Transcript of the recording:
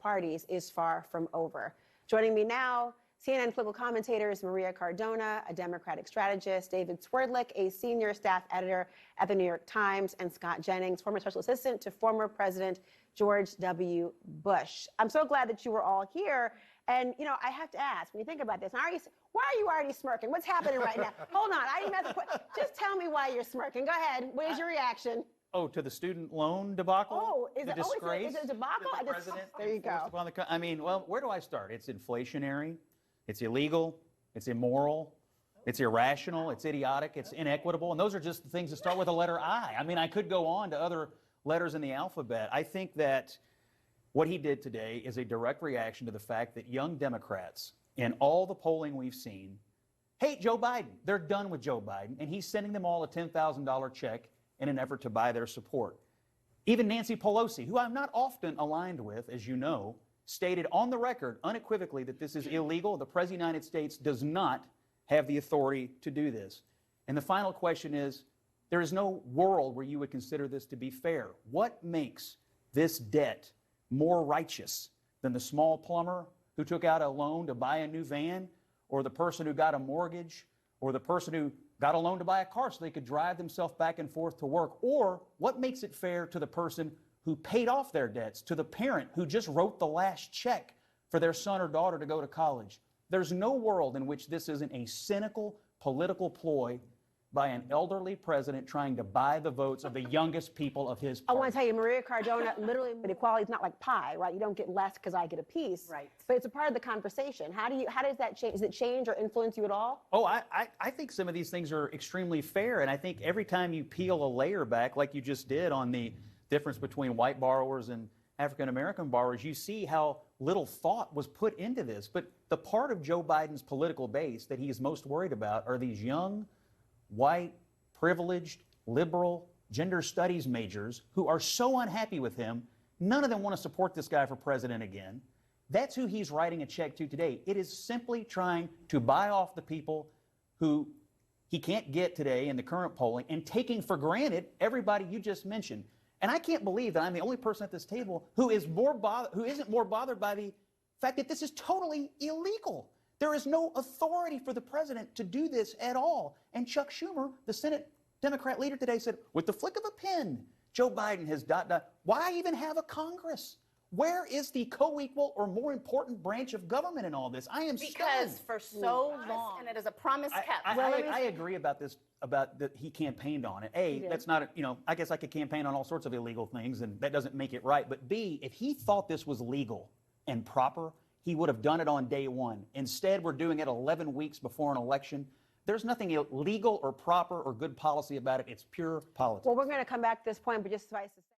parties is far from over. Joining me now, CNN political commentators Maria Cardona, a Democratic strategist, David Swerdlick, a senior staff editor at the New York Times, and Scott Jennings, former special assistant to former President George W. Bush. I'm so glad that you were all here. And, you know, I have to ask, when you think about this, why are you already smirking? What's happening right now? Hold on, I didn't have to just tell me why you're smirking. Go ahead. What is your reaction? Oh, to the student loan debacle? Oh, is it a debacle? The president there you go. I mean, well, where do I start? It's inflationary. It's illegal. It's immoral. It's irrational. It's idiotic. It's inequitable. And those are just the things that start with the letter I. I mean, I could go on to other letters in the alphabet. I think that what he did today is a direct reaction to the fact that young Democrats, in all the polling we've seen, hate Joe Biden. They're done with Joe Biden, and he's sending them all a $10,000 check in an effort to buy their support. Even Nancy Pelosi, who I'm not often aligned with, as you know, stated on the record unequivocally that this is illegal. The President of the United States does not have the authority to do this. And the final question is, there is no world where you would consider this to be fair. What makes this debt more righteous than the small plumber who took out a loan to buy a new van, or the person who got a mortgage, or the person who got a loan to buy a car so they could drive themselves back and forth to work? Or what makes it fair to the person who paid off their debts, to the parent who just wrote the last check for their son or daughter to go to college? There's no world in which this isn't a cynical political ploy by an elderly president trying to buy the votes of the youngest people of his party. I want to tell you, Maria Cardona, literally, equality is not like pie, right? You don't get less because I get a piece. Right. But it's a part of the conversation. How does that change? Does it change or influence you at all? Oh, I think some of these things are extremely fair. And I think every time you peel a layer back, like you just did on the difference between white borrowers and African-American borrowers, you see how little thought was put into this. But the part of Joe Biden's political base that he is most worried about are these young, white, privileged, liberal, gender studies majors who are so unhappy with him, none of them want to support this guy for president again. That's who he's writing a check to today. It is simply trying to buy off the people who he can't get today in the current polling and taking for granted everybody you just mentioned. And I can't believe that I'm the only person at this table who isn't more bothered by the fact that this is totally illegal. There is no authority for the president to do this at all. And Chuck Schumer, the Senate Democrat leader today, said, with the flick of a pen, Joe Biden has ... Why even have a Congress? Where is the co-equal or more important branch of government in all this? I am stunned. Because for so long, and it is a promise kept. I agree about this, about that he campaigned on it. That's not, I guess I could campaign on all sorts of illegal things, and that doesn't make it right. But B, if he thought this was legal and proper, he would have done it on day one. Instead, we're doing it 11 weeks before an election. There's nothing illegal or proper or good policy about it. It's pure politics. Well, we're going to come back to this point, but just suffice to say.